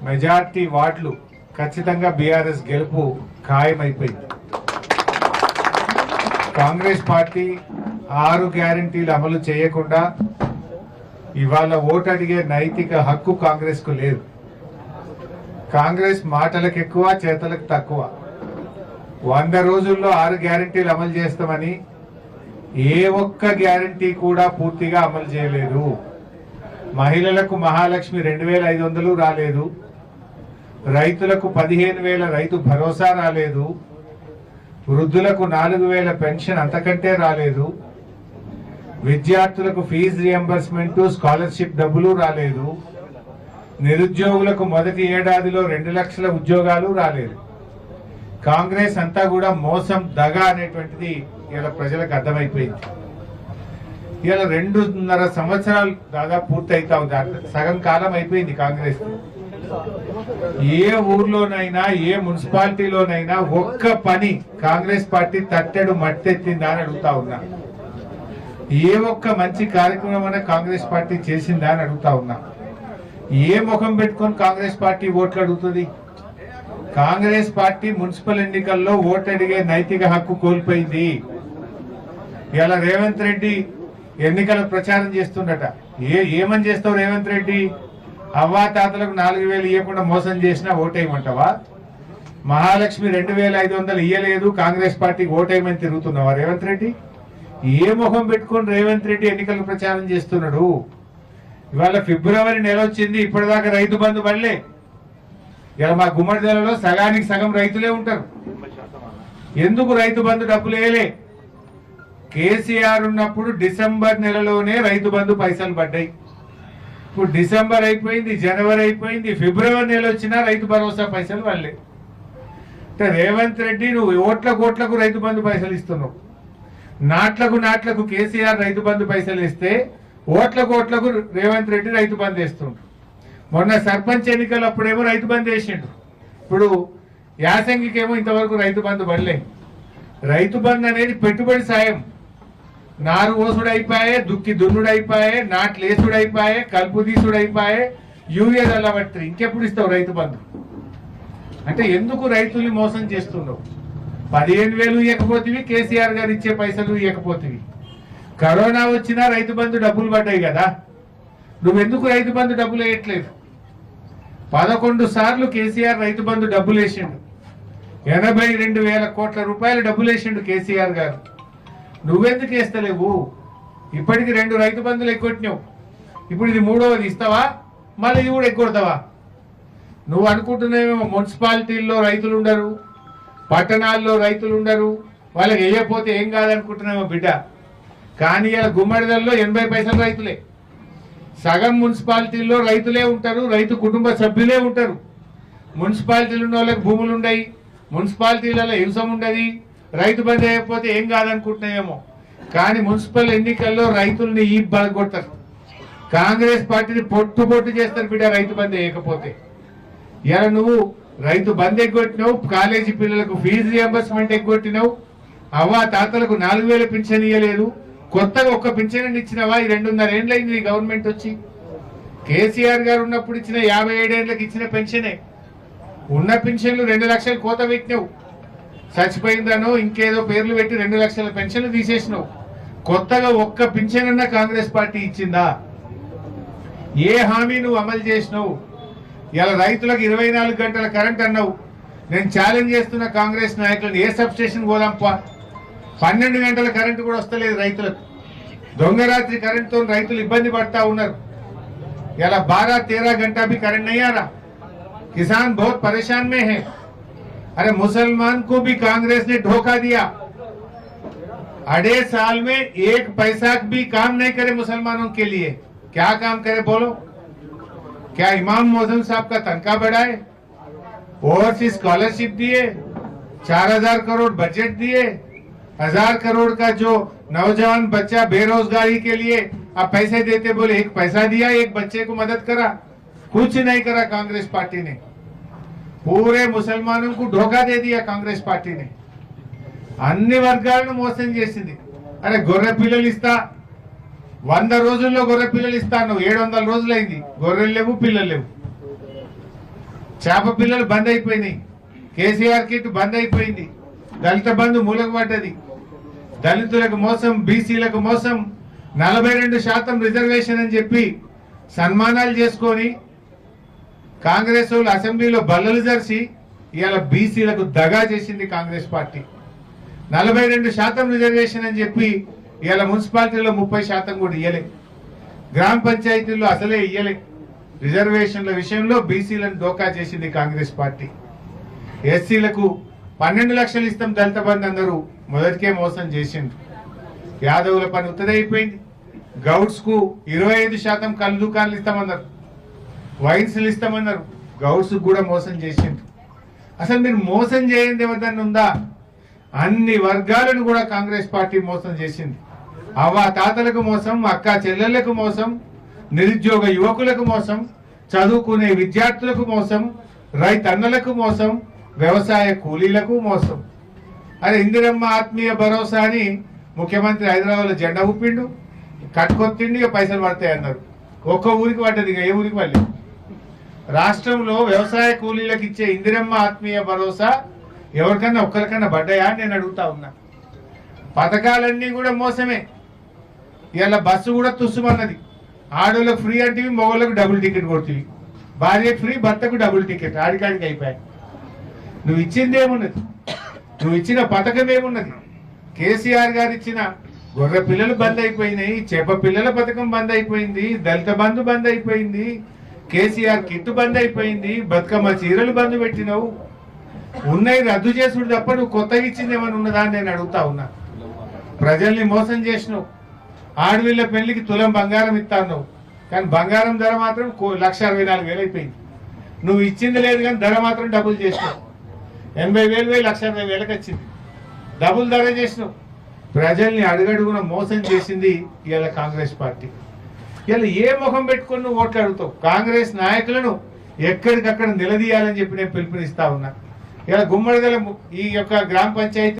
Majority వార్డులు ఖచ్చితంగా BRS గెలుపు ఖాయమైపోయింది. కాంగ్రెస్ పార్టీ 6 గ్యారంటీలు అమలు చేయకుండా ఇవాళ ఓటు అడిగే నైతిక హక్కు కాంగ్రెస్ కు లేదు. కాంగ్రెస్ మాటలకు ఎక్కువ, చేతలకు తక్కువ. 100 రోజుల్లో 6 గ్యారంటీలు అమలు చేస్తామని ఏ ఒక్క గ్యారంటీ కూడా పూర్తిగా అమలు చేయలేదు. మహిళలకు మహాలక్ష్మి 2500 రాలేదు. రైతులకు 15,000 రైతు భరోసా రాలేదు. వృద్ధులకు 4,000 పెన్షన్ అంతకంటే రాలేదు. విద్యార్థులకు ఫీజు రియంబర్స్మెంట్, స్కాలర్షిప్ డబ్బులు రాలేదు. నిరుద్యోగులకు మొదటి ఏడాదిలో 2 లక్షల ఉద్యోగాలు రాలేదు. కాంగ్రెస్ అంతా కూడా మోసం, దగ అనేటువంటిది ఇలా ప్రజలకు అర్థమైపోయింది. ఇలా 2.5 సంవత్సరాలు దాదాపు పూర్తి అవుతా ఉంది. సగం కాలం అయిపోయింది కాంగ్రెస్. ఏ ఊర్లోనైనా, ఏ మున్సిపాలిటీలోనైనా ఒక్క పని కాంగ్రెస్ పార్టీ తట్టెడు మట్టెత్తిందా అని అడుగుతా ఉన్నా. ఏ ఒక్క మంచి కార్యక్రమం అయినా కాంగ్రెస్ పార్టీ చేసిందా అని అడుగుతా ఉన్నా. ఏ ముఖం పెట్టుకొని కాంగ్రెస్ పార్టీ ఓట్లు అడుగుతుంది? కాంగ్రెస్ పార్టీ మున్సిపల్ ఎన్నికల్లో ఓటు అడిగే నైతిక హక్కు కోల్పోయింది. ఇలా రేవంత్ రెడ్డి ఎన్నికల ప్రచారం చేస్తుండట. ఏమని చేస్తావు రేవంత్ రెడ్డి? అవ్వా తాతలకు 4,000 ఇవ్వకుండా మోసం చేసినా ఓటేయమంటావా? మహాలక్ష్మి 2,500 ఇయ్యలేదు, కాంగ్రెస్ పార్టీకి ఓటేయమని తిరుగుతున్నావా రేవంత్ రెడ్డి? ఏ ముఖం పెట్టుకొని రేవంత్ రెడ్డి ఎన్నికల ప్రచారం చేస్తున్నాడు? ఇవాళ ఫిబ్రవరి నెల వచ్చింది, ఇప్పటిదాకా రైతు బంధు పడలే. ఇలా మా గుమ్మడిదలలో సగానికి సగం రైతులే ఉంటారు. ఎందుకు రైతు బంధు డబ్బులు వేయలే? కేసీఆర్ ఉన్నప్పుడు డిసెంబర్ నెలలోనే రైతు బంధు పైసలు పడ్డాయి. ఇప్పుడు డిసెంబర్ అయిపోయింది, జనవరి అయిపోయింది, ఫిబ్రవరి నెల వచ్చినా రైతు భరోసా పైసలు పడలే. అంటే రేవంత్ రెడ్డి నువ్వు ఓట్లకు రైతు బంధు పైసలు ఇస్తున్నావు. నాట్లకు కేసీఆర్ రైతు బంధు పైసలు ఇస్తే ఓట్లకు రేవంత్ రెడ్డి రైతు బంధు వేస్తుండ్రు. మొన్న సర్పంచ్ ఎన్నికలు అప్పుడేమో రైతు బంధు వేసిండు. ఇప్పుడు యాసంగికేమో ఇంతవరకు రైతు బంధు పడలే. రైతు బంధు అనేది పెట్టుబడి సాయం. నారు ఓసుడు అయిపోయే, దుక్కి దున్నుడు అయిపోయే, నాట్లు వేసుడు అయిపోయే, కలుపు తీసుడు అయిపోయే, యూరియా చల్లబట్టి ఇంకెప్పుడు ఇస్తావు రైతు బంధు? అంటే ఎందుకు రైతుల్ని మోసం చేస్తున్నావు? 15,000 ఇవ్వకపోతేవి, కేసీఆర్ గారు ఇచ్చే పైసలు ఇవ్వకపోతేవి. కరోనా వచ్చినా రైతు బంధు డబ్బులు పడ్డాయి కదా, నువ్వెందుకు రైతు బంధు డబ్బులు వేయట్లేదు? 11 సార్లు కేసీఆర్ రైతు బంధు డబ్బులు వేసిండు. 82,000 కోట్ల రూపాయలు డబ్బులు వేసిండు కేసీఆర్ గారు. నువ్వెందుకు వేస్తలేవు? ఇప్పటికి 2 రైతు బంధులు ఎగ్గొట్టినావు. ఇప్పుడు ఇది 3వది ఇస్తావా? మళ్ళీ ఇది కూడా ఎగ్గొడతావా? నువ్వు అనుకుంటున్నావేమో మున్సిపాలిటీల్లో రైతులు ఉండరు, పట్టణాల్లో రైతులు ఉండరు, వాళ్ళకి వేయకపోతే ఏం కాదనుకుంటున్నామో బిడ్డ. కానీ ఇలా గుమ్మడిదల్లో 80 పైసలు రైతులే. సగం మున్సిపాలిటీల్లో రైతులే ఉంటారు, రైతు కుటుంబ సభ్యులే ఉంటారు. మున్సిపాలిటీలు ఉన్న వాళ్ళకి భూములు ఉండయి, మున్సిపాలిటీలలో హింసం ఉండదు, రైతు బంధు వేయకపోతే ఏం కాదనుకుంటున్నాయేమో. కానీ మున్సిపల్ ఎన్నికల్లో రైతుల్ని ఈ బలగొడతారు. కాంగ్రెస్ పార్టీని పొట్టు చేస్తారు బిడ్డ రైతు బంధు వేయకపోతే. ఇలా నువ్వు రైతు బంధు ఎగ్గొట్టినావు, కాలేజీ పిల్లలకు ఫీజు రియంబర్స్మెంట్ ఎగ్గొట్టినావు, అవ్వా తాతలకు 4,000 పింఛన్ ఇవ్వలేదు, కొత్తగా ఒక్క పింఛన్ ఇచ్చినవా? ఈ 2.5 ఏళ్ళైంది ఈ గవర్నమెంట్ వచ్చి. కేసీఆర్ గారు ఉన్నప్పుడు ఇచ్చిన 57 ఏళ్ళకి ఇచ్చిన పెన్షనే. ఉన్న పెన్షన్లు 2 లక్షలు కోత పెట్టినావు. చచ్చిపోయిందనో ఇంకేదో పేర్లు పెట్టి 2 లక్షల పెన్షన్లు తీసేసినావు. కొత్తగా ఒక్క పింఛన్ అన్న కాంగ్రెస్ పార్టీ ఇచ్చిందా? ఏ హామీ నువ్వు అమలు చేసినావు? ఇలా రైతులకు 24 గంటల కరెంట్ అన్నావు. నేను ఛాలెంజ్ చేస్తున్న కాంగ్రెస్ నాయకులను, ఏ సబ్ స్టేషన్ పోదాంపా, 12 గంటల కరెంటు కూడా వస్తలేదు రైతులకు. దొంగరాత్రి కరెంటుతో రైతులు ఇబ్బంది పడతా ఉన్నారు. ఇలా 12-13 घंटा भी करंट नहीं आ रहा, किसान बहुत परेशान में है। अरे मुसलमान को भी कांग्रेस ने धोखा दिया। 2.5 साल में 1 पैसा भी काम नहीं करे मुसलमानों के लिए। क्या काम करे बोलो? क्या इमाम मौजूद साहब का तनख्वाह बढ़ाए, ओवरसीज स्कॉलरशिप दिए, 4,000 करोड़ बजट दिए, 1,000 करोड़ का जो नौजवान बच्चा बेरोजगारी के लिए अब पैसे देते बोले 1 पैसा दिया, 1 बच्चे को मदद करा? कुछ नहीं करा कांग्रेस पार्टी ने। पूरे मुसलमानों को धोखा दे दिया कांग्रेस पार्टी ने। అన్ని వర్గాలను మోసం చేసింది. అరే గొర్రె పిల్లలు ఇస్తా, 100 రోజుల్లో గొర్రె పిల్లలు ఇస్తాను, 700 రోజులైంది, గొర్రెలు లేవు, పిల్లలు లేవు. చేప పిల్లలు బంద్ అయిపోయినాయి, కేసీఆర్ కిట్ బంద్ అయిపోయింది, దళిత బంధు మూలకు పడ్డది, దళితులకు మోసం, బీసీలకు మోసం, 42% రిజర్వేషన్ అని చెప్పి సన్మానాలు చేసుకొని కాంగ్రెస్ వాళ్ళు అసెంబ్లీలో బల్లలు జరిసి ఇవాళ బీసీలకు దగా చేసింది కాంగ్రెస్ పార్టీ. 42% రిజర్వేషన్ అని చెప్పి ఇవాళ మున్సిపాలిటీలో 30% కూడా ఇయ్యలే, గ్రామ పంచాయతీల్లో అసలే ఇయ్యలే. రిజర్వేషన్ల విషయంలో బీసీలను డోకా చేసింది కాంగ్రెస్ పార్టీ. ఎస్సీలకు 12 లక్షలు ఇస్తాం దళిత బంధు అందరూ మొదటికే మోసం చేసిండ్రు. యాదవుల పని ఉత్తరైపోయింది. గౌడ్స్ కు 25% కళ్ళు దుకాణాలు ఇస్తామన్నారు, వైన్స్లు ఇస్తామన్నారు, గౌడ్స్ కూడా మోసం చేసిండ్రు. అసలు మీరు మోసం చేయండి ఎవరిదన్నా ఉందా? అన్ని వర్గాలను కూడా కాంగ్రెస్ పార్టీ మోసం చేసింది. అవ్వ తాతలకు మోసం, అక్క చెల్లెళ్లకు మోసం, నిరుద్యోగ యువకులకు మోసం, చదువుకునే విద్యార్థులకు మోసం, రైతన్నలకు మోసం, వ్యవసాయ కూలీలకు మోసం. అరే ఇందిరమ్మ ఆత్మీయ భరోసా అని ముఖ్యమంత్రి హైదరాబాద్లో జెండా ఊపిండు, కట్టుకొత్తిండి, పైసలు పడతాయి అన్నారు. ఒక్క ఊరికి పడ్డది, ఏ ఊరికి పడలేదు. రాష్ట్రంలో వ్యవసాయ కూలీలకు ఇచ్చే ఇందిరమ్మ ఆత్మీయ భరోసా ఎవరికన్నా ఒక్కరికన్నా పడ్డాయా అని నేను అడుగుతా ఉన్నా. పథకాలన్నీ కూడా మోసమే. ఇవాళ బస్సు కూడా తుస్సుమన్నది. ఆడోళ్ళకు ఫ్రీ అంటే మగవాళ్ళకు డబుల్ టికెట్ కొడుతుంది, భార్యకు ఫ్రీ, భర్తకు డబుల్ టికెట్, ఆడికాడికి అయిపోయాయి. నువ్వు ఇచ్చింది ఏమున్నది? నువ్వు ఇచ్చిన పథకం ఏమున్నది? కేసీఆర్ గారు ఇచ్చిన గొర్రె పిల్లలు బంద్ అయిపోయినాయి, చేప పిల్లల పథకం బంద్ అయిపోయింది, దళిత బంధు బంద్ అయిపోయింది, కేసీఆర్ కిట్టు బంద్ అయిపోయింది, బతుకమ్మ చీరలు బంద్ పెట్టినావు. ఉన్నాయి రద్దు చేసుడు తప్ప నువ్వు కొత్తగా ఇచ్చింది ఏమైనా ఉన్నదా అని నేను అడుగుతా ఉన్నా. ప్రజల్ని మోసం చేసినావు. ఆడవిళ్ళ పెళ్లికి తులం బంగారం ఇస్తాను, కానీ బంగారం ధర మాత్రం 1,64,000 అయిపోయింది. నువ్వు ఇచ్చింది లేదు కానీ ధర మాత్రం డబుల్ చేసినావు. 80,000 1,60,000 వచ్చింది, డబుల్ ధర చేసినావు. ప్రజల్ని అడుగడుగున మోసం చేసింది ఇవాళ కాంగ్రెస్ పార్టీ. ఇవాళ ఏ ముఖం పెట్టుకుని నువ్వు ఓట్లు అడుగుతావు? కాంగ్రెస్ నాయకులను ఎక్కడికక్కడ నిలదీయాలని చెప్పి నేను పిలుపునిస్తా ఉన్నా. ఇలా గుమ్మడిదల ఈ యొక్క గ్రామ పంచాయతీ